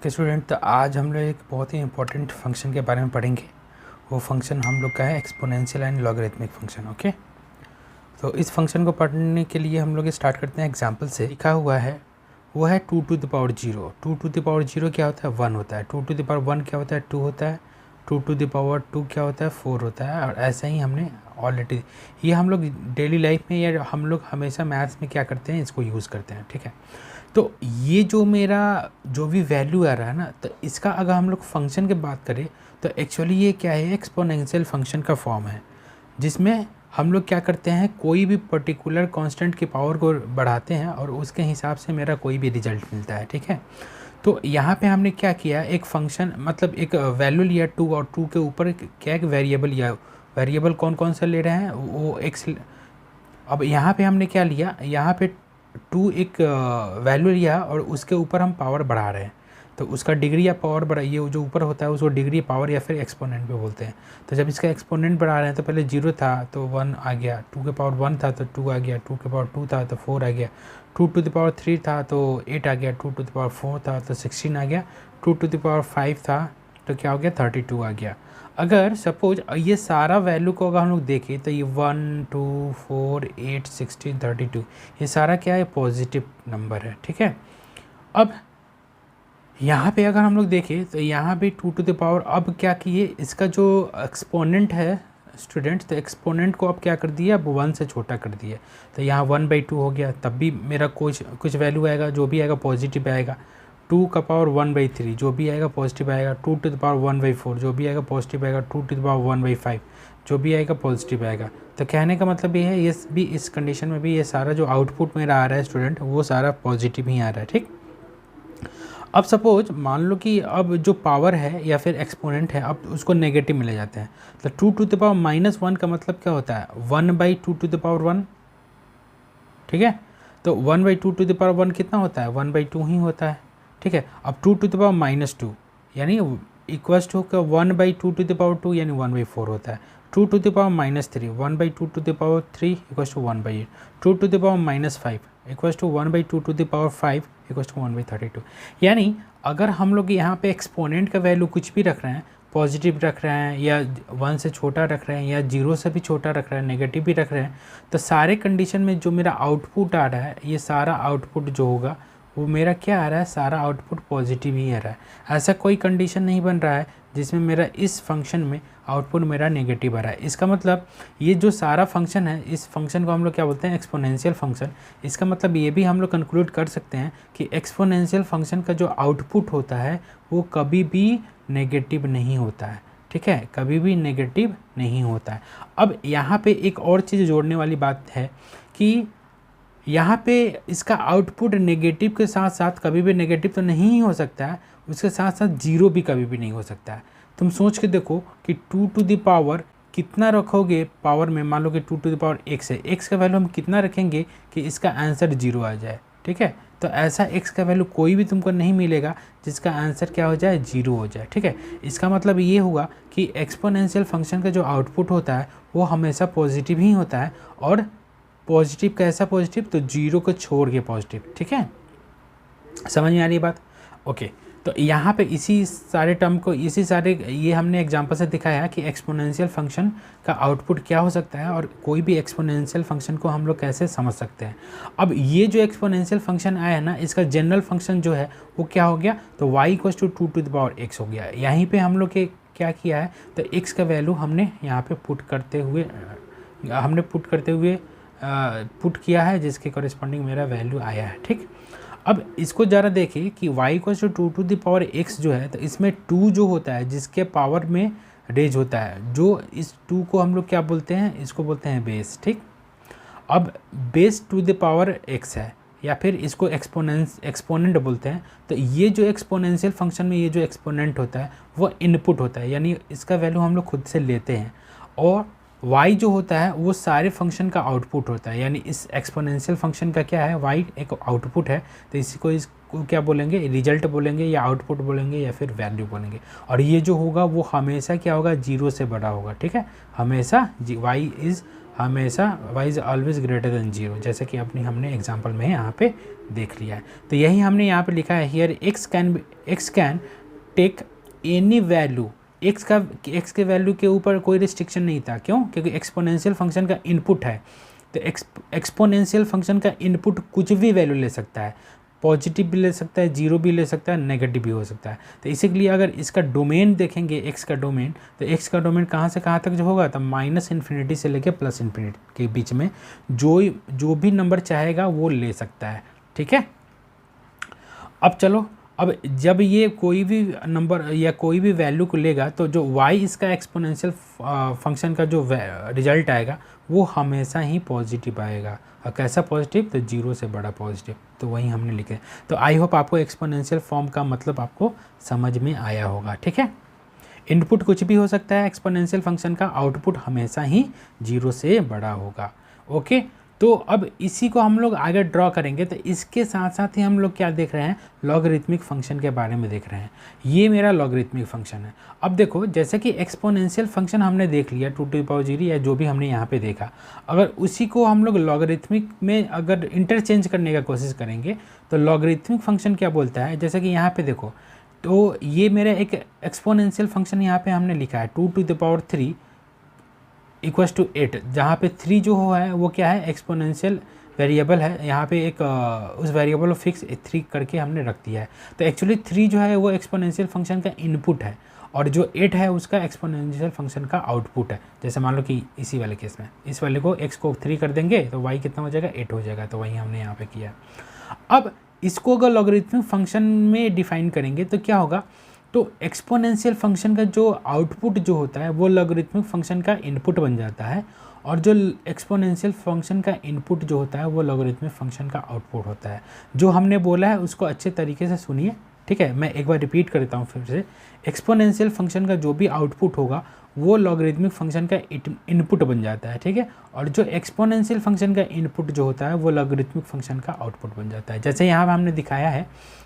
Okay student, तो आज हम लोग एक बहुत ही इंपॉर्टेंट फंक्शन के बारे में पढ़ेंगे। वो फंक्शन हम लोग का है exponential and logarithmic function. Okay, तो इस फंक्शन को पढ़ने के लिए हम लोग स्टार्ट करते हैं एग्जांपल से। लिखा हुआ है वो है 2 to the power 0। 2 to the power 0 क्या होता है? 1 होता है। 2 टू द पावर 1 क्या होता है? 2 होता है। 2 टू द पावर 2 क्या होता है? 4 होता है। और ऐसा ही हमने ऑलरेडी ये हम लोग डेली लाइफ में या हम लोग हमेशा मैथ्स में क्या करते हैं, इसको यूज़ करते हैं। ठीक है, तो ये जो मेरा जो भी वैल्यू आ रहा है ना, तो इसका अगर हम लोग फंक्शन की बात करें तो एक्चुअली ये क्या है, एक्सपोनेंशियल फंक्शन का फॉर्म है, जिसमें हम लोग क्या करते हैं, कोई भी पर्टिकुलर कांस्टेंट की पावर को बढ़ाते हैं और उसके हिसाब से मेरा कोई भी रिजल्ट मिलता है। ठीक है, तो यहाँ पे हमने क्या किया, एक फंक्शन मतलब एक वैल्यू लिया 2 और 2 के ऊपर क्या एक वेरिएबल लिया। वेरिएबल कौन कौन सा ले रहे हैं? वो एक्स। अब यहाँ पे हमने क्या लिया, यहाँ पे 2 एक वैल्यू लिया और उसके ऊपर हम पावर बढ़ा रहे हैं, तो उसका डिग्री या पावर बढ़ा, ये जो ऊपर होता है उसको डिग्री पावर या फिर एक्सपोनेंट पे बोलते हैं। तो जब इसका एक्सपोनेंट बढ़ा रहे हैं तो पहले 0 था तो 1 आ गया, 2 के पावर 1 था तो 2 आ गया, 2 के पावर 2 था तो 4 आ गया, 2 टू द पावर 3 था तो 8 आ गया, 2 टू द पावर 4 था तो 16 आ गया, 2 टू द पावर 5 था तो क्या हो गया, 32 आ गया। अगर सपोज ये सारा वैल्यू को अगर हम लोग देखें तो ये 1 2 4 8 16 32 ये सारा क्या है, पॉजिटिव नंबर है। ठीक है, अब यहाँ पे अगर हम लोग देखें तो यहाँ पे 2 टू द पावर, अब क्या किए, इसका जो एक्सपोनेंट है स्टूडेंट, तो एक्सपोनेंट को अब क्या कर दिया, अब 1 से छोटा कर दिया, तो यहाँ 1/2 हो गया। तब भी मेरा कुछ वैल्यू आएगा, जो भी आएगा पॉजिटिव आएगा। 2 का पावर 1/3 जो भी आएगा पॉजिटिव आएगा। 2 टू द पावर 1/4 जो भी आएगा पॉजिटिव आएगा। 2 टू द पावर 1/5 जो भी आएगा पॉजिटिव आएगा। तो कहने का मतलब ये है, ये भी इस कंडीशन में भी ये सारा जो आउटपुट मेरा आ रहा है स्टूडेंट, वो सारा पॉजिटिव ही आ रहा है। ठीक, अब सपोज मान लो कि अब जो पावर है या फिर एक्सपोनेंट है, अब उसको नेगेटिव मिले जाते हैं, तो 2 टू द पावर -1 का मतलब क्या होता है, 1/2 टू द पावर 1। ठीक है, तो 1/2 टू द पावर 1 कितना होता है, 1/2 ही होता है। ठीक है, अब 2 टू द पावर -2 यानी इक्वल्स टू का 1/2 टू द पावर 2 यानी 1/4 होता है। 2 to the power -3 1/2 to the power 3 equals to 1/8। 2 to the power -5 equals to 1/2 to the power 5 equals to 1/32। यानी अगर हम लोग यहाँ पे एक्सपोनेंट का वैल्यू कुछ भी रख रहे हैं, पॉजिटिव रख रहे हैं या 1 से छोटा रख रहे हैं या 0 से भी छोटा रख रहे हैं, नेगेटिव भी रख रहे हैं, तो सारे कंडीशन में जो मेरा आउटपुट आ रहा है, ये सारा आउटपुट जो होगा वो मेरा क्या आ रहा है, सारा आउटपुट पॉजिटिव ही आ रहा है। ऐसा कोई कंडीशन नहीं बन रहा है जिसमें मेरा इस फंक्शन में आउटपुट मेरा नेगेटिव आ रहा है। इसका मतलब ये जो सारा फंक्शन है, इस फंक्शन को हम लोग क्या बोलते हैं, एक्सपोनेंशियल फंक्शन। इसका मतलब ये भी हम लोग कंक्लूड कर सकते हैं कि एक्सपोनेंशियल फंक्शन का जो आउटपुट होता है वो कभी भी नेगेटिव नहीं होता है। ठीक है, कभी भी नेगेटिव नहीं होता है। अब यहाँ पे एक और चीज़ जोड़ने वाली बात है कि यहाँ पे इसका आउटपुट नेगेटिव के साथ साथ कभी भी नेगेटिव तो नहीं हो सकता है, उसके साथ साथ 0 भी कभी भी नहीं हो सकता है। तुम सोच के देखो कि 2 टू द पावर कितना रखोगे पावर में, मान लो कि 2 टू द पावर x है, x का वैल्यू हम कितना रखेंगे कि इसका आंसर 0 आ जाए। ठीक है, तो ऐसा x का वैल्यू कोई भी तुमको नहीं मिलेगा जिसका आंसर क्या हो जाए, 0 हो जाए। ठीक है, इसका मतलब ये हुआ कि एक्सपोनेंशियल फंक्शन का जो आउटपुट होता है वो हमेशा पॉजिटिव ही होता है। और पॉजिटिव कैसा पॉजिटिव, तो 0 को छोड़ के पॉजिटिव। ठीक है, समझ में आ रही बात? ओके, तो यहाँ पे इसी सारे टर्म को, इसी सारे ये हमने एग्जांपल से दिखाया कि एक्सपोनेंशियल फंक्शन का आउटपुट क्या हो सकता है और कोई भी एक्सपोनेंशियल फंक्शन को हम लोग कैसे समझ सकते हैं। अब ये जो एक्सपोनेंशियल फंक्शन आया है ना, इसका जनरल फंक्शन जो है वो क्या हो गया, तो y equals to 2 to the power x हो गया। यहीं पे हम लोग के क्या किया है, तो x का वैल्यू हमने यहाँ पे पुट करते हुए पुट किया है, जिसके कॉरेस्पॉन्डिंग मेरा वैल्यू आया है। ठीक, अब इसको ज़रा देखिए कि y equals to 2 to the power x जो है, तो इसमें 2 जो होता है जिसके पावर में रेज होता है, जो इस 2 को हम लोग क्या बोलते हैं, इसको बोलते हैं बेस। ठीक, अब base to the power x है या फिर इसको एक्सपोनेंट बोलते हैं। तो ये जो एक्सपोनेंशियल फंक्शन में ये जो एक्सपोनेंट होता है वो इनपुट होता है, यानी इसका वैल्यू हम लोग खुद से लेते हैं। और y जो होता है वो सारे फंक्शन का आउटपुट होता है, यानी इस एक्सपोनेंशियल फंक्शन का क्या है, y एक आउटपुट है, तो इसको क्या बोलेंगे, रिजल्ट बोलेंगे या आउटपुट बोलेंगे या फिर वैल्यू बोलेंगे। और ये जो होगा वो हमेशा क्या होगा, 0 से बड़ा होगा। ठीक है, हमेशा y इज़ हमेशा y is always greater than 0, जैसे कि हमने एग्जांपल में यहाँ पे देख लिया है। तो यही हमने यहाँ पे लिखा है, here x can take any value. x के वैल्यू के ऊपर कोई रिस्ट्रिक्शन नहीं था, क्यों? क्योंकि एक्सपोनेंशियल फंक्शन का इनपुट है, तो एक्सपोनेंशियल फंक्शन का इनपुट कुछ भी वैल्यू ले सकता है, पॉजिटिव भी ले सकता है, 0 भी ले सकता है, नेगेटिव भी हो सकता है। तो इसीलिए अगर इसका डोमेन देखेंगे x का डोमेन, तो x का डोमेन कहाँ से कहाँ तक जो होगा, तो -∞ से लेकर +∞ के बीच में जो भी नंबर चाहेगा वो ले सकता है, ठीक है। अब चलो, अब जब ये कोई भी नंबर या कोई भी वैल्यू को लेगा, तो जो y इसका एक्सपोनेंशियल फंक्शन का जो रिजल्ट आएगा वो हमेशा ही पॉजिटिव आएगा। और कैसा पॉजिटिव? तो 0 से बड़ा पॉजिटिव। तो वही हमने लिखे। तो आई होप आपको एक्सपोनेंशियल फॉर्म का मतलब आपको समझ में आया होगा, ठीक है। इनपुट कुछ भी हो सकता है एक्सपोनेंशियल फंक्शन का, आउटपुट हमेशा ही 0 से बड़ा होगा, ओके। तो अब इसी को हम लोग आगे ड्रॉ करेंगे। तो इसके साथ साथ ही हम लोग क्या देख रहे हैं, लॉगरिथमिक फंक्शन के बारे में देख रहे हैं। ये मेरा लॉगरिथमिक फंक्शन है। अब देखो, जैसे कि एक्सपोनेंशियल फंक्शन हमने देख लिया 2⁻0 या जो भी हमने यहाँ पे देखा, अगर उसी को हम लोग लॉगरिथमिक में अगर इंटरचेंज करने का कोशिश करेंगे तो लॉगरिथमिक फंक्शन क्या बोलता है, जैसे कि यहाँ पे देखो, तो ये मेरा एक एक्सपोनेंशियल फंक्शन यहाँ पे हमने लिखा है 2⁻3 इक्वल्स टू 8, जहाँ पे 3 जो है वो क्या है, एक्सपोनेंशियल वेरिएबल है। यहाँ पे एक उस वेरिएबल को फिक्स 3 करके हमने रख दिया है। तो एक्चुअली 3 जो है वो एक्सपोनेंशियल फंक्शन का इनपुट है, और जो 8 है उसका एक्सपोनेंशियल फंक्शन का आउटपुट है। जैसे मान लो कि इसी वाले केस में इस वाले को x को 3 कर देंगे तो y कितना हो जाएगा, 8 हो जाएगा। तो वही हमने यहाँ पे किया। अब इसको अगर लॉगरिथमिक फंक्शन में डिफाइन करेंगे तो क्या होगा, तो एक्सपोनेंशियल फंक्शन का जो आउटपुट जो होता है वो लॉगरिथमिक फंक्शन का इनपुट बन जाता है, और जो एक्सपोनेंशियल फंक्शन का इनपुट जो होता है वो लॉगरिथमिक फंक्शन का आउटपुट होता है। जो हमने बोला है उसको अच्छे तरीके से सुनिए, ठीक है। मैं एक बार रिपीट करता हूँ फिर से। एक्सपोनेंशियल फंक्शन का जो भी आउटपुट होगा वो लॉगरिथमिक फंक्शन का इनपुट बन जाता है, ठीक है। और जो एक्सपोनेंशियल फंक्शन का इनपुट जो होता है वो लॉगरिथमिक फंक्शन का आउटपुट बन जाता है। जैसे यहाँ हमने दिखाया है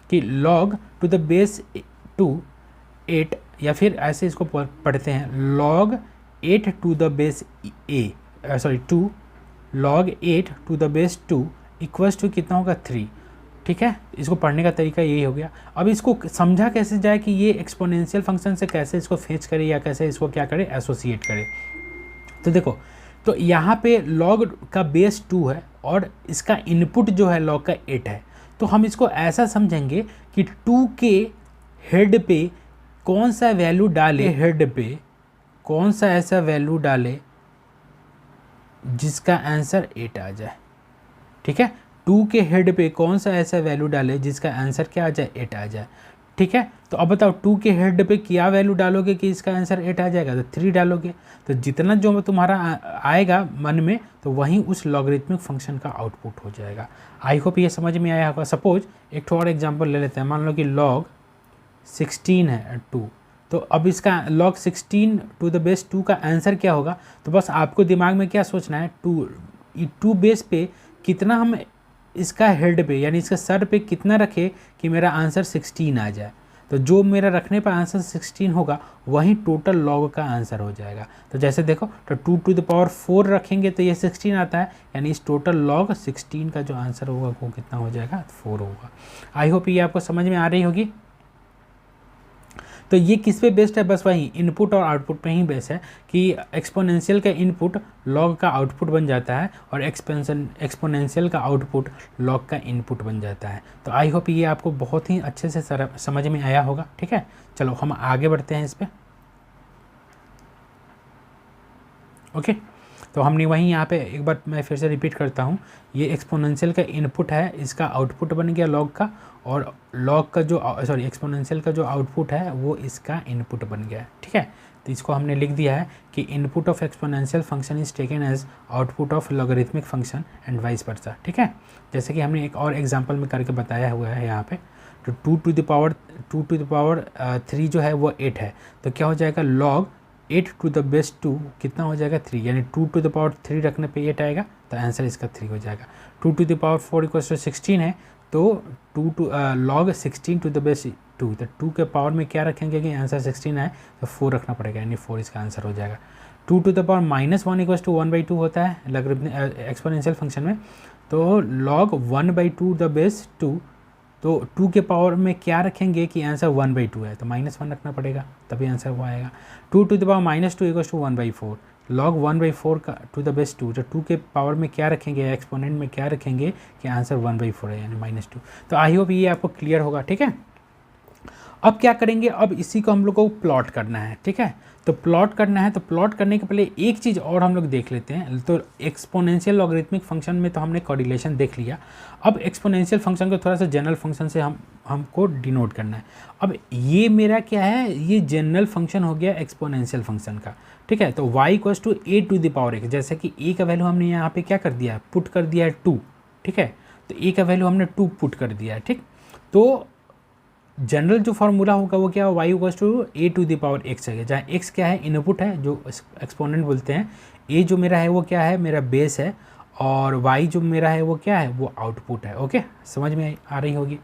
कि log टू द बेस 2 8, या फिर ऐसे इसको पढ़ते हैं log 8 to the base 2 log 8 to the base 2 equals to कितना होगा, 3, ठीक है। इसको पढ़ने का तरीका यही हो गया। अब इसको समझा कैसे जाए कि ये एक्सपोनेंशियल फंक्शन से कैसे इसको फेच करे या कैसे इसको क्या करे, एसोसिएट करे। तो देखो, तो यहाँ पे log का बेस 2 है और इसका इनपुट जो है log का 8 है। तो हम इसको ऐसा समझेंगे कि 2 के हेड पे कौन सा वैल्यू डाले, हेड पे कौन सा ऐसा वैल्यू डाले जिसका आंसर 8 आ जाए, ठीक है। 2 के हेड पे कौन सा ऐसा वैल्यू डाले जिसका आंसर क्या आ जाए, 8 आ जाए, ठीक है। तो अब बताओ 2 के हेड पे क्या वैल्यू डालोगे कि इसका आंसर 8 आ जाएगा, तो 3 डालोगे। तो जितना जो तुम्हारा आएगा मन में, तो वहीं उस लॉगरिथमिक फंक्शन का आउटपुट हो जाएगा। आई होप ये समझ में आया होगा। सपोज एक और एग्जाम्पल ले लेते हैं। मान लो कि log 16 है 2, तो अब इसका log 16 टू द बेस 2 का आंसर क्या होगा। तो बस आपको दिमाग में क्या सोचना है, 2 बेस पे कितना हम इसका हेड पे यानी इसका सर पे कितना रखे कि मेरा आंसर 16 आ जाए। तो जो मेरा रखने पर आंसर 16 होगा वही टोटल लॉग का आंसर हो जाएगा। तो जैसे देखो, तो 2 टू द पावर 4 रखेंगे तो ये 16 आता है, यानी इस टोटल लॉग 16 का जो आंसर होगा वो कितना हो जाएगा, 4 होगा। आई होप ये आपको समझ में आ रही होगी। तो ये किस पे बेस्ड है, बस वही इनपुट और आउटपुट पे ही बेस्ड है कि एक्सपोनेंशियल का इनपुट लॉग का आउटपुट बन जाता है और एक्सपोनेंशियल का आउटपुट लॉग का इनपुट बन जाता है। तो आई होप ये आपको बहुत ही अच्छे से समझ में आया होगा, ठीक है। चलो हम आगे बढ़ते हैं इस पर, ओके। तो हमने वहीं यहाँ पे एक बार मैं फिर से रिपीट करता हूँ, ये एक्सपोनेंशियल का इनपुट है, इसका आउटपुट बन गया लॉग का, और लॉग का जो एक्सपोनेंशियल का जो आउटपुट है वो इसका इनपुट बन गया, ठीक है। तो इसको हमने लिख दिया है कि input of exponential function is taken as output of logarithmic function and vice versa, ठीक है। जैसे कि हमने एक और एग्जाम्पल में करके बताया हुआ है यहाँ पे। तो 2 टू द पावर 3 जो है वो 8 है, तो क्या हो जाएगा, log 8 टू द बेस 2 कितना हो जाएगा, 3, यानी 2 टू द पावर 3 रखने पे 8 आएगा, तो आंसर इसका 3 हो जाएगा। 2 to the power 4 equals to 16 है, तो log 16 टू द बेस 2, तो 2 के पावर में क्या रखेंगे कि आंसर 16 आए, तो 4 रखना पड़ेगा, यानी 4 इसका आंसर हो जाएगा। 2 to the power -1 equals to 1/2 होता है एक्सपोनेंशियल फंक्शन में। तो log 1/2 द बेस 2, तो 2 के पावर में क्या रखेंगे कि आंसर 1/2 है, तो -1 रखना पड़ेगा तभी आंसर वो आएगा। 2 to the power -2 equals to 1/4, log 1/4 का टू द बेस 2, तो 2 के पावर में क्या रखेंगे, एक्सपोनेंट में क्या रखेंगे कि आंसर 1/4 है, यानी -2। तो आई होप ये आपको क्लियर होगा, ठीक है। अब क्या करेंगे, अब इसी को हम लोग को प्लॉट करना है, ठीक है। तो प्लॉट करना है, तो प्लॉट करने के पहले एक चीज़ और हम लोग देख लेते हैं। तो एक्सपोनेंशियल लॉगरिथमिक फंक्शन में तो हमने कोरिलेशन देख लिया। अब एक्सपोनेंशियल फंक्शन को थोड़ा सा जनरल फंक्शन से हमको डिनोट करना है। अब ये मेरा क्या है, ये जनरल फंक्शन हो गया एक्सपोनेंशियल फंक्शन का, ठीक है। तो y equals to a to the power x, जैसे कि a का वैल्यू हमने यहाँ पे क्या कर दिया है, पुट कर दिया है 2, ठीक है। तो a का वैल्यू हमने 2 पुट कर दिया है, ठीक। तो जनरल जो फार्मूला होगा वो क्या है, y equals to a to the power x है, जहाँ x क्या है, इनपुट है जो एक्सपोनेंट बोलते हैं, a जो मेरा है वो क्या है, मेरा बेस है, और y जो मेरा है वो क्या है, वो आउटपुट है। ओके, समझ में आ रही होगी।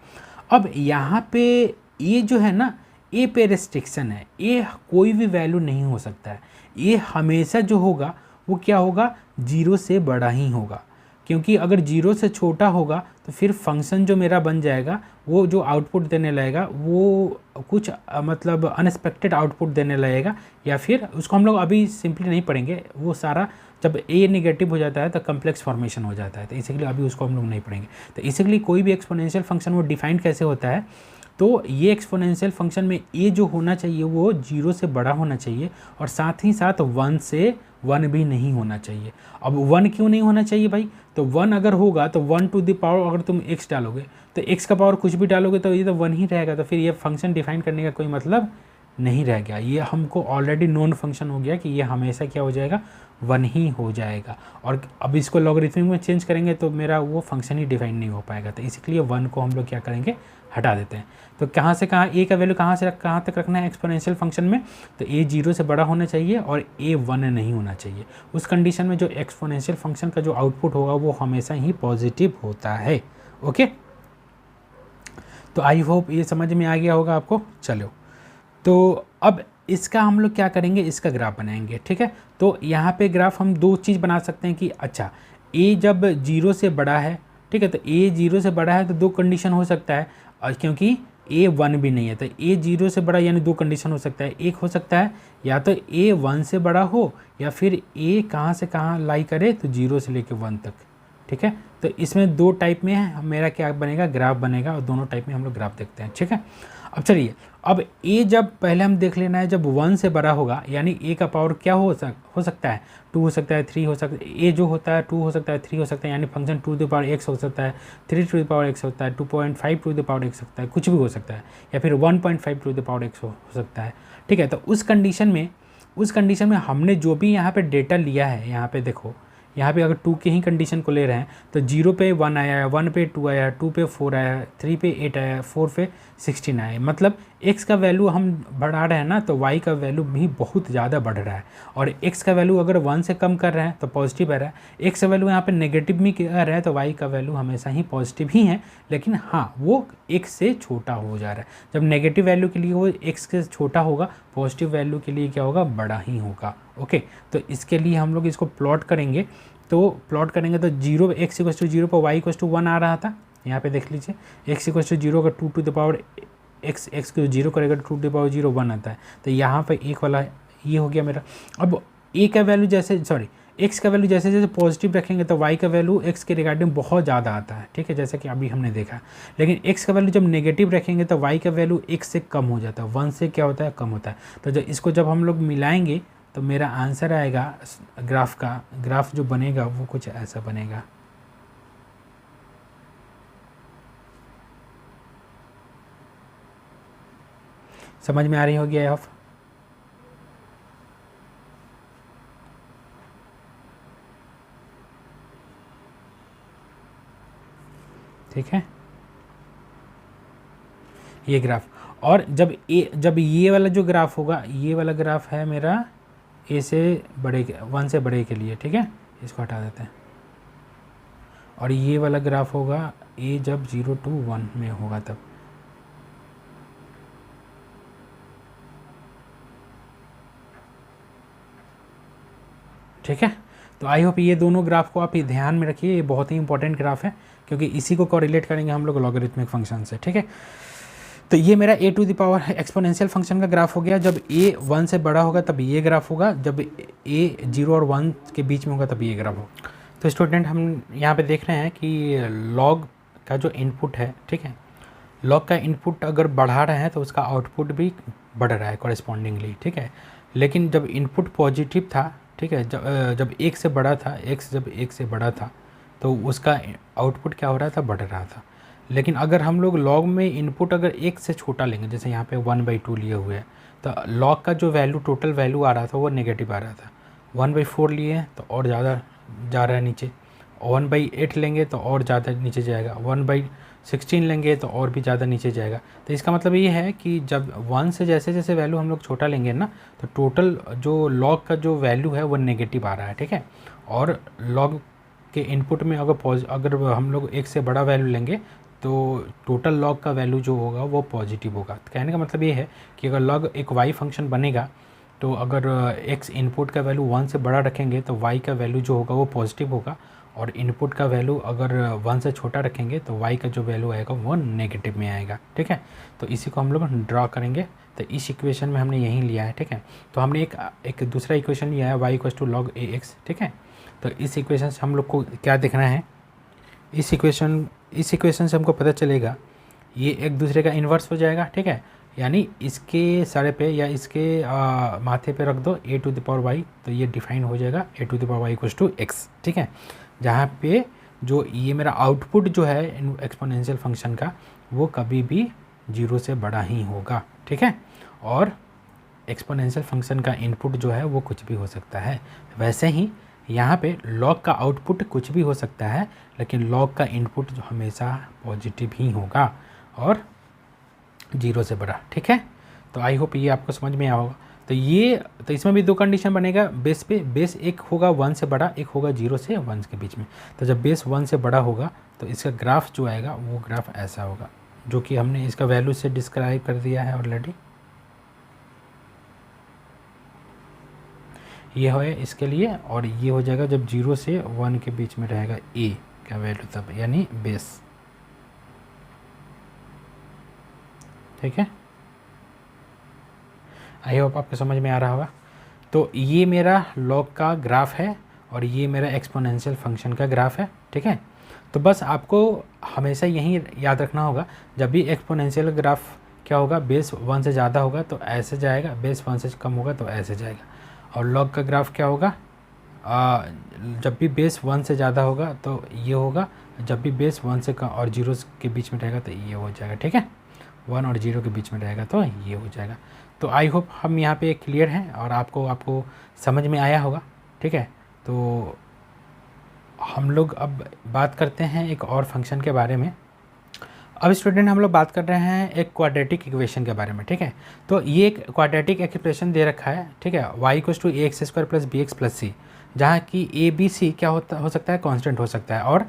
अब यहाँ पे a जो है ना, a पे रेस्ट्रिक्शन है, a कोई भी वैल्यू नहीं हो सकता है, a हमेशा जो होगा वो क्या होगा, 0 से बड़ा ही होगा, क्योंकि अगर 0 से छोटा होगा तो फिर फंक्शन जो मेरा बन जाएगा वो जो आउटपुट देने लगेगा वो कुछ मतलब अनएक्सपेक्टेड आउटपुट देने लगेगा, या फिर उसको हम लोग अभी सिंपली नहीं पढ़ेंगे, वो सारा जब a नेगेटिव हो जाता है तो कम्प्लेक्स फॉर्मेशन हो जाता है, तो इसीलिए अभी उसको हम लोग नहीं पढ़ेंगे। तो इसीलिए कोई भी एक्सपोनेंशियल फंक्शन वो डिफाइंड कैसे होता है, तो ये एक्सपोनेंशियल फंक्शन में a जो होना चाहिए वो 0 से बड़ा होना चाहिए, और साथ ही साथ 1 से 1 भी नहीं होना चाहिए। अब 1 क्यों नहीं होना चाहिए भाई, तो 1 अगर होगा तो 1 टू द पावर अगर तुम x डालोगे तो x का पावर कुछ भी डालोगे तो ये तो 1 ही रहेगा, तो फिर ये फंक्शन डिफाइन करने का कोई मतलब नहीं रह गया। ये हमको ऑलरेडी नोन फंक्शन हो गया कि ये हमेशा क्या हो जाएगा, 1 ही हो जाएगा। और अब इसको लॉगरिथमिक में चेंज करेंगे तो मेरा वो फंक्शन ही डिफाइन नहीं हो पाएगा, तो इसलिए 1 को हम लोग क्या करेंगे, हटा देते हैं। तो कहाँ से कहाँ a का वैल्यू कहाँ से कहाँ तक रखना है एक्सपोनेंशियल फंक्शन में, तो a 0 से बड़ा होना चाहिए और a 1 नहीं होना चाहिए। उस कंडीशन में जो एक्सपोनेंशियल फंक्शन का जो आउटपुट होगा वो हमेशा ही पॉजिटिव होता है। ओके, तो आई होप ये समझ में आ गया होगा आपको। चलो, तो अब इसका हम लोग क्या करेंगे, इसका ग्राफ बनाएंगे, ठीक है। तो यहाँ पे ग्राफ हम दो चीज़ बना सकते हैं कि अच्छा a जब 0 से बड़ा है, ठीक है, तो a 0 से बड़ा है तो दो कंडीशन हो सकता है, और क्योंकि a 1 भी नहीं है तो a 0 से बड़ा, यानी दो कंडीशन हो सकता है। एक हो सकता है या तो a 1 से बड़ा हो, या फिर a कहाँ से कहाँ लाई करे, तो 0 से लेके 1 तक, ठीक है। तो इसमें दो टाइप में है, मेरा क्या बनेगा, ग्राफ बनेगा, और दोनों टाइप में हम लोग ग्राफ देखते हैं, ठीक है। अब चलिए, अब a जब पहले हम देख लेना है, जब 1 से बड़ा होगा, यानी a का पावर क्या हो सकता है, 2 हो सकता है, 3 हो सकता है, a जो होता है 2 हो सकता है, 3 हो सकता है, यानी function 2 to the power x हो सकता है, 3 टू द पावर x होता है, 2.5 टू द पावर x सकता है, कुछ भी हो सकता है, या फिर 1.5 टू द पावर x हो सकता है, ठीक है। तो उस कंडीशन में हमने जो भी यहाँ पे डेटा लिया है, यहाँ पे देखो, यहाँ पे अगर 2 के ही कंडीशन को ले रहे हैं तो 0 पे 1 आया है, 1 पे 2 आया है, 2 पे 4 आया है, 3 पे 8 आया है, 4 पे 16 आया है। मतलब x का वैल्यू हम बढ़ा रहे हैं ना, तो y का वैल्यू भी बहुत ज़्यादा बढ़ रहा है, और x का वैल्यू अगर 1 से कम कर रहे हैं तो पॉजिटिव आ रहा है, x का वैल्यू यहाँ पे नेगेटिव भी कर रहा है तो y का वैल्यू हमेशा ही पॉजिटिव ही है, लेकिन हाँ वो x से छोटा हो जा रहा है। जब नेगेटिव वैल्यू के लिए वो x से छोटा होगा, पॉजिटिव वैल्यू के लिए क्या होगा, बड़ा ही होगा। ओके, तो इसके लिए हम लोग इसको प्लॉट करेंगे, तो प्लॉट करेंगे तो 0 x इक्वल्स टू 0 पर y इक्वल्स टू 1 आ रहा था, यहाँ पे देख लीजिए, x इक्वल्स टू 0 का 2 टू द पावर x को 0 करेगा तो 2 टू द पावर 0 1 आता है, तो यहाँ पे एक वाला ये हो गया मेरा। अब a का वैल्यू x का वैल्यू जैसे जैसे पॉजिटिव रखेंगे तो y का वैल्यू x के रिगार्डिंग बहुत ज़्यादा आता है, ठीक है, जैसे कि अभी हमने देखा। लेकिन x का वैल्यू जब नेगेटिव रखेंगे तो y का वैल्यू x से कम हो जाता है, 1 से क्या होता है, कम होता है। तो जब इसको जब हम लोग मिलाएंगे तो मेरा आंसर आएगा, ग्राफ जो बनेगा वो कुछ ऐसा बनेगा। समझ में आ रही होगी आप, ठीक है, ये ग्राफ। और जब ये वाला जो ग्राफ होगा, ये वाला ग्राफ है मेरा a से बड़े 1 से बड़े के लिए, ठीक है, इसको हटा देते हैं। और ये वाला ग्राफ होगा a जब 0 to 1 में होगा तब। ठीक है। तो आई होप ये दोनों ग्राफ को आप ध्यान में रखिए, ये बहुत ही इंपॉर्टेंट ग्राफ है क्योंकि इसी को कोरिलेट करेंगे हम लोग लॉगरिथमिक फंक्शन से, ठीक है। तो ये मेरा A to the power exponential function का ग्राफ हो गया। जब ए 1 से बड़ा होगा तब ये ग्राफ होगा, जब ए 0 और 1 के बीच में होगा तब ये ग्राफ होगा। तो स्टूडेंट हम यहाँ पे देख रहे हैं कि लॉग का जो इनपुट है, ठीक है, लॉग का इनपुट अगर बढ़ा रहे हैं तो उसका आउटपुट भी बढ़ रहा है कॉरेस्पॉन्डिंगली, ठीक है। लेकिन जब इनपुट पॉजिटिव था, ठीक है, जब 1 से बड़ा था, x जब 1 से बड़ा था तो उसका आउटपुट क्या हो रहा था, बढ़ रहा था। लेकिन अगर हम लोग लॉग में इनपुट अगर 1 से छोटा लेंगे, जैसे यहाँ पे 1/2 लिए हुए हैं, तो लॉग का जो वैल्यू टोटल वैल्यू आ रहा था वो नेगेटिव आ रहा था। 1/4 लिए तो और ज़्यादा जा रहा है नीचे, 1/8 लेंगे तो और ज़्यादा नीचे जाएगा, 1/16 लेंगे तो और भी ज़्यादा नीचे जाएगा। तो इसका मतलब ये है कि जब 1 से जैसे जैसे वैल्यू हम लोग छोटा लेंगे ना, तो टोटल जो लॉग का जो वैल्यू है वो नेगेटिव आ रहा है, ठीक है। और लॉग के इनपुट में अगर हम लोग 1 से बड़ा वैल्यू लेंगे तो टोटल लॉग का वैल्यू जो होगा वो पॉजिटिव होगा। तो कहने का मतलब ये है कि अगर लॉग एक वाई फंक्शन बनेगा तो अगर x इनपुट का वैल्यू 1 से बड़ा रखेंगे तो y का वैल्यू जो होगा वो पॉजिटिव होगा, और इनपुट का वैल्यू अगर 1 से छोटा रखेंगे तो y का जो वैल्यू आएगा वो नेगेटिव में आएगा, ठीक है। तो इसी को हम लोग ड्रा करेंगे। तो इस इक्वेशन में हमने यही लिया है, ठीक है। तो हमने एक दूसरा इक्वेशन लिया है y = log ax, ठीक है। तो इस इक्वेशन से हम लोग को क्या देखना है, इस इक्वेशन से हमको पता चलेगा ये एक दूसरे का इन्वर्स हो जाएगा, ठीक है। यानी इसके सारे पे या इसके माथे पे रख दो a⁴y, तो ये डिफाइन हो जाएगा a⁴y = x, ठीक है। जहाँ पे जो ये मेरा आउटपुट जो है एक्सपोनेंशियल फंक्शन का वो कभी भी 0 से बड़ा ही होगा, ठीक है। और एक्सपोनेंशियल फंक्शन का इनपुट जो है वो कुछ भी हो सकता है। वैसे ही यहाँ पे लॉग का आउटपुट कुछ भी हो सकता है, लेकिन लॉग का इनपुट जो हमेशा पॉजिटिव ही होगा और 0 से बड़ा, ठीक है। तो आई होप ये आपको समझ में आया होगा। तो इसमें भी 2 कंडीशन बनेगा बेस पे। बेस एक होगा 1 से बड़ा, एक होगा 0 से 1 के बीच में। तो जब बेस 1 से बड़ा होगा तो इसका ग्राफ जो आएगा वो ग्राफ ऐसा होगा, जो कि हमने इसका वैल्यू से डिस्क्राइब कर दिया है ऑलरेडी। ये है इसके लिए, और ये हो जाएगा जब 0 से 1 के बीच में रहेगा a का वैल्यू, तब यानी बेस, ठीक है। आई होप आपको समझ में आ रहा होगा। तो ये मेरा लॉग का ग्राफ है और ये मेरा एक्सपोनेंशियल फंक्शन का ग्राफ है, ठीक है। तो बस आपको हमेशा यही याद रखना होगा, जब भी एक्सपोनेंशियल ग्राफ क्या होगा, बेस 1 से ज़्यादा होगा तो ऐसे जाएगा, बेस 1 से कम होगा तो ऐसे जाएगा। और लॉग का ग्राफ क्या होगा, जब भी बेस 1 से ज़्यादा होगा तो ये होगा, जब भी बेस 1 से कम और 0 के बीच में रहेगा तो ये हो जाएगा, ठीक है। 1 और 0 के बीच में रहेगा तो ये हो जाएगा। तो आई होप हम यहाँ पे क्लियर हैं और आपको समझ में आया होगा, ठीक है। तो हम लोग अब बात करते हैं एक और फंक्शन के बारे में। अब स्टूडेंट हम लोग बात कर रहे हैं एक क्वाड्रेटिक इक्वेशन के बारे में, ठीक है। तो ये एक क्वाड्रेटिक एक्सप्रेशन दे रखा है, ठीक है, y = ax² + bx + c, जहाँ की a b c क्या हो सकता है, कांस्टेंट हो सकता है। और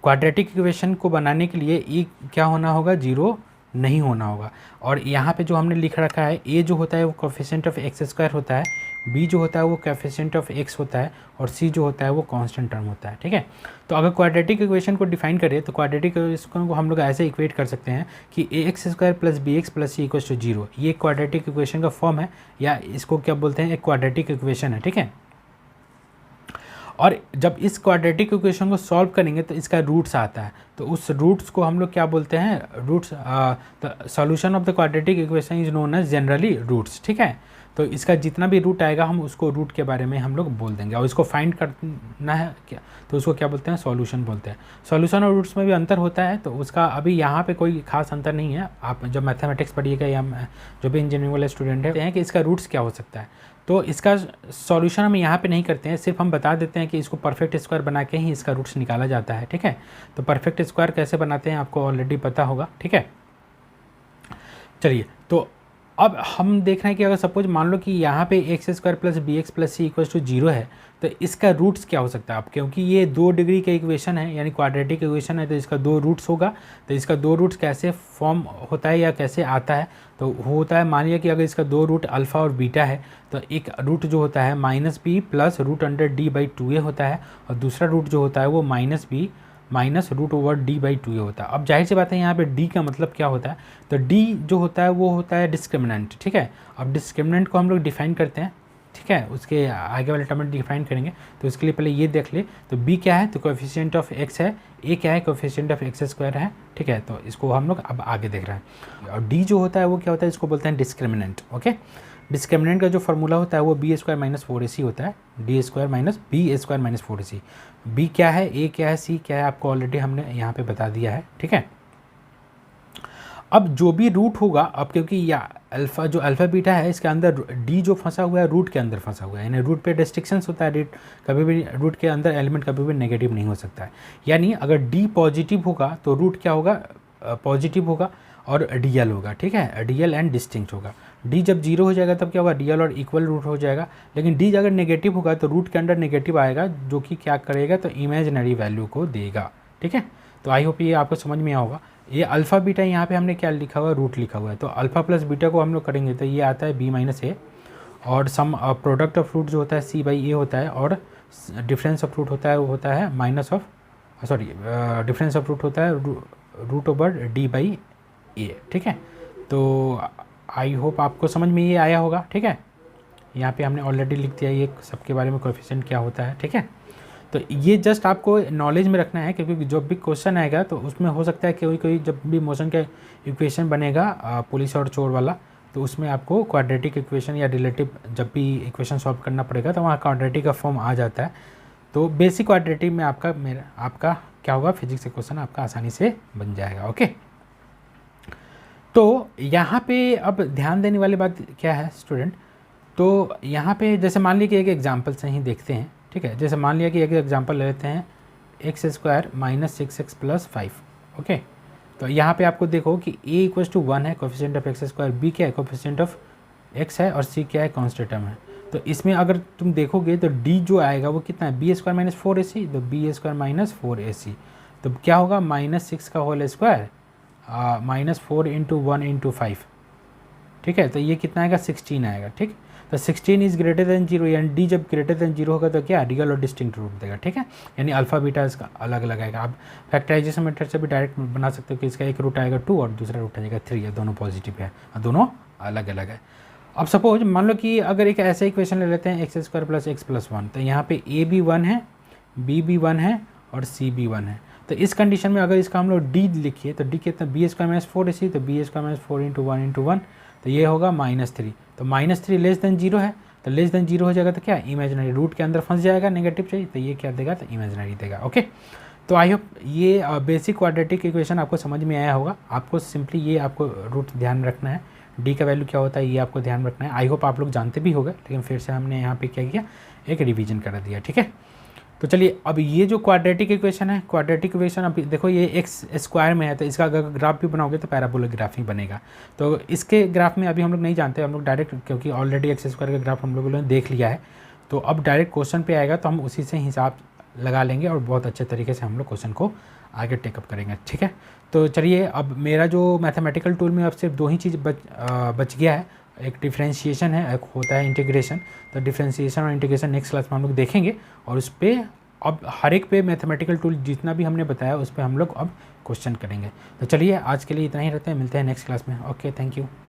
क्वाड्रेटिक इक्वेशन को बनाने के लिए e क्या होना होगा, 0 नहीं होना होगा। और यहाँ पे जो हमने लिख रखा है, a जो होता है वो कोएफिशिएंट ऑफ x² होता है, b जो होता है वो कोएफिशिएंट ऑफ x होता है, और c जो होता है वो कांस्टेंट टर्म होता है, ठीक है। तो अगर क्वाड्रेटिक इक्वेशन को डिफाइन करें तो क्वाड्रेटिक इक्वेशन को हम लोग ऐसे इक्वेट कर सकते हैं कि ax² + bx + c = 0। ये क्वाड्रेटिक इक्वेशन का फॉर्म है, या इसको क्या बोलते हैं, एक क्वाड्रेटिक इक्वेशन है, ठीक है। और जब इस क्वाड्रेटिक इक्वेशन को सॉल्व करेंगे तो इसका रूट्स आता है, तो उस रूट्स को हम लोग क्या बोलते हैं, roots. The solution of the quadratic equation is known as generally roots, ठीक है। तो इसका जितना भी रूट आएगा हम उसको रूट के बारे में हम लोग बोल देंगे, और इसको फाइंड करना है क्या, तो उसको क्या बोलते हैं, सॉल्यूशन बोलते हैं। सॉल्यूशन और रूट्स में भी अंतर होता है, तो उसका अभी यहाँ पे कोई खास अंतर नहीं है। आप जब मैथमेटिक्स पढ़िएगा या जो भी इंजीनियरिंग वाले स्टूडेंट हैं कि इसका रूट्स क्या हो सकता है, तो इसका सॉल्यूशन हम यहाँ पे नहीं करते हैं, सिर्फ हम बता देते हैं कि इसको परफेक्ट स्क्वायर बना के ही इसका रूट्स निकाला जाता है, ठीक है। तो परफेक्ट स्क्वायर कैसे बनाते हैं आपको ऑलरेडी पता होगा, ठीक है। चलिए, तो अब हम देख रहे हैं कि अगर सपोज मान लो कि यहाँ पे x square plus b x plus c equal to 0 है, तो इसका रूट्स क्या हो सकता है। अब क्योंकि ये 2 डिग्री का इक्वेशन है, यानी क्वाड्रेटिक इक्वेशन है, तो इसका 2 रूट्स होगा। तो इसका 2 रूट्स कैसे फॉर्म होता है या कैसे आता है, तो होता है, मान लिया कि अगर इसका 2 रूट अल्फ़ा और बीटा है, तो एक रूट जो होता है -b प्लस √d/2a होता है, और दूसरा रूट जो होता है वो -b माइनस √d/2a होता है। अब जाहिर सी बात है यहाँ पे d का मतलब क्या होता है, तो d जो होता है वो होता है डिस्क्रिमिनेंट, ठीक है। अब डिस्क्रिमिनेंट को हम लोग डिफाइन करते हैं, ठीक है, उसके आगे वाले टर्म में डिफाइन करेंगे। तो इसके लिए पहले ये देख ले, तो b क्या है, तो कोएफिशिएंट ऑफ x है, a क्या है, कोएफिशिएंट ऑफ x² है, ठीक है। तो इसको हम लोग अब आगे देख रहे हैं। और d जो होता है वो क्या होता है, इसको बोलते हैं डिस्क्रिमिनेंट, ओके। डिस्क्रिमिनेंट का जो फार्मूला होता है वो b² - 4ac होता है, d² - b² - 4ac। b क्या है, a क्या है, c क्या है, आपको ऑलरेडी हमने यहाँ पे बता दिया है, ठीक है। अब जो भी रूट होगा, अब क्योंकि या अल्फ़ा जो अल्फ़ा बीटा है इसके अंदर d जो फंसा हुआ है रूट के अंदर फंसा हुआ है, यानी रूट पे रिस्ट्रिक्शंस होता है, रूट कभी भी रूट के अंदर एलिमेंट कभी भी नेगेटिव नहीं हो सकता है। यानी अगर d पॉजिटिव होगा तो रूट क्या होगा, पॉजिटिव होगा और रियल होगा, ठीक है, रियल एंड डिस्टिंक्ट होगा। d जब 0 हो जाएगा तब क्या होगा, रियल और इक्वल रूट हो जाएगा। लेकिन d अगर नेगेटिव होगा तो रूट के अंदर नेगेटिव आएगा, जो कि क्या करेगा, तो इमेजिनरी वैल्यू को देगा, ठीक है। तो आई होप ये आपको समझ में आया होगा। ये अल्फ़ा बीटा यहाँ पे हमने क्या लिखा हुआ है, रूट लिखा हुआ है। तो अल्फ़ा प्लस बीटा को हम लोग करेंगे तो ये आता है b - a, और सम प्रोडक्ट ऑफ रूट जो होता है c/a होता है, और डिफरेंस ऑफ रूट होता है वो होता है डिफरेंस ऑफ रूट होता है √d/a, ठीक है। तो आई होप आपको समझ में ये आया होगा, ठीक है। यहाँ पे हमने ऑलरेडी लिख दिया ये सबके बारे में, कोएफिशिएंट क्या होता है, ठीक है। तो ये जस्ट आपको नॉलेज में रखना है, क्योंकि जब भी क्वेश्चन आएगा तो उसमें हो सकता है कि कोई जब भी मोशन का इक्वेशन बनेगा पुलिस और चोर वाला, तो उसमें आपको क्वाड्रेटिक इक्वेशन या रिलेटिव जब भी इक्वेशन सॉल्व करना पड़ेगा तो वहाँ क्वाड्रेटिक का फॉर्म आ जाता है। तो बेसिक क्वाड्रेटिक में आपका क्या होगा, फिजिक्स का क्वेश्चन आपका आसानी से बन जाएगा, ओके। तो यहाँ पे अब ध्यान देने वाली बात क्या है स्टूडेंट, तो यहाँ पे जैसे मान लीजिए कि एक एग्जांपल से ही देखते हैं, ठीक है। जैसे मान लिया कि एक एग्जांपल ले लेते हैं, x² - 6x + 5, ओके। तो यहाँ पे आपको देखो कि a = 1 है, कोएफिशिएंट ऑफ x², b क्या है, कोएफिशिएंट ऑफ x है, और c क्या है, कांस्टेंट टर्म है। तो इसमें अगर तुम देखोगे तो d जो आएगा वो कितना है, b² - 4ac, तो b² - 4ac, तो क्या होगा, -6 का होल स्क्वायर -4 × 1 × 5, ठीक है। तो ये कितना आएगा, 16 आएगा, ठीक। तो 16 इज़ ग्रेटर देन 0, यानी d जब ग्रेटर देन 0 होगा तो क्या, रियल और डिस्टिंक्ट रूट देगा, ठीक है। यानी अल्फ़ा बीटा इसका अलग अलग आएगा। आप फैक्टराइजेशन मेथड से भी डायरेक्ट बना सकते हो कि इसका एक रूट आएगा 2 और दूसरा रूट आएगा 3, या दोनों पॉजिटिव है और दोनों अलग अलग है। अब सपोज मान लो कि अगर एक ऐसा इक्वेशन ले लेते हैं, x² + x + 1, तो यहाँ पे a भी 1 है, b भी 1 है और c भी 1 है। तो इस कंडीशन में अगर इसका हम लोग d लिखिए तो d कितना, b² - 4ac, तो b² - 4 × 1 × 1, तो ये होगा -3। तो -3 लेस देन 0 है, तो लेस देन 0 हो जाएगा तो क्या, इमेजिनरी रूट के अंदर फंस जाएगा, नेगेटिव चाहिए, तो ये क्या देगा, तो इमेजिनरी देगा, ओके। तो आई होप ये बेसिक क्वाड्रेटिक इक्वेशन आपको समझ में आया होगा। आपको सिंपली ये आपको रूट ध्यान रखना है, डी का वैल्यू क्या होता है ये आपको ध्यान रखना है। आई होप आप लोग जानते भी होंगे, लेकिन फिर से हमने यहाँ पे क्या किया, एक रिवीजन करा दिया, ठीक है। तो चलिए अब ये जो क्वाड्रेटिक इक्वेशन है, क्वाड्रेटिक इक्वेशन अब देखो ये x² में है, तो इसका अगर ग्राफ भी बनाओगे तो पैराबोलिक ग्राफ ही बनेगा। तो इसके ग्राफ में अभी हम लोग नहीं जानते, हम लोग डायरेक्ट, क्योंकि ऑलरेडी x² का ग्राफ हम लोगों ने देख लिया है, तो अब डायरेक्ट क्वेश्चन पे आएगा तो हम उसी से हिसाब लगा लेंगे और बहुत अच्छे तरीके से हम लोग क्वेश्चन को आगे टेकअप करेंगे, ठीक है। तो चलिए अब मेरा जो मैथमेटिकल टूल में अब सिर्फ 2 ही चीज़ बच गया है, एक डिफ्रेंशिएशन है, एक होता है इंटीग्रेशन। तो डिफ्रेंशिएशन और इंटीग्रेशन नेक्स्ट क्लास में हम लोग देखेंगे, और उस पर अब हर एक पे मैथमेटिकल टूल जितना भी हमने बताया उस पर हम लोग अब क्वेश्चन करेंगे। तो चलिए आज के लिए इतना ही रहते हैं, मिलते हैं नेक्स्ट क्लास में, ओके, थैंक यू।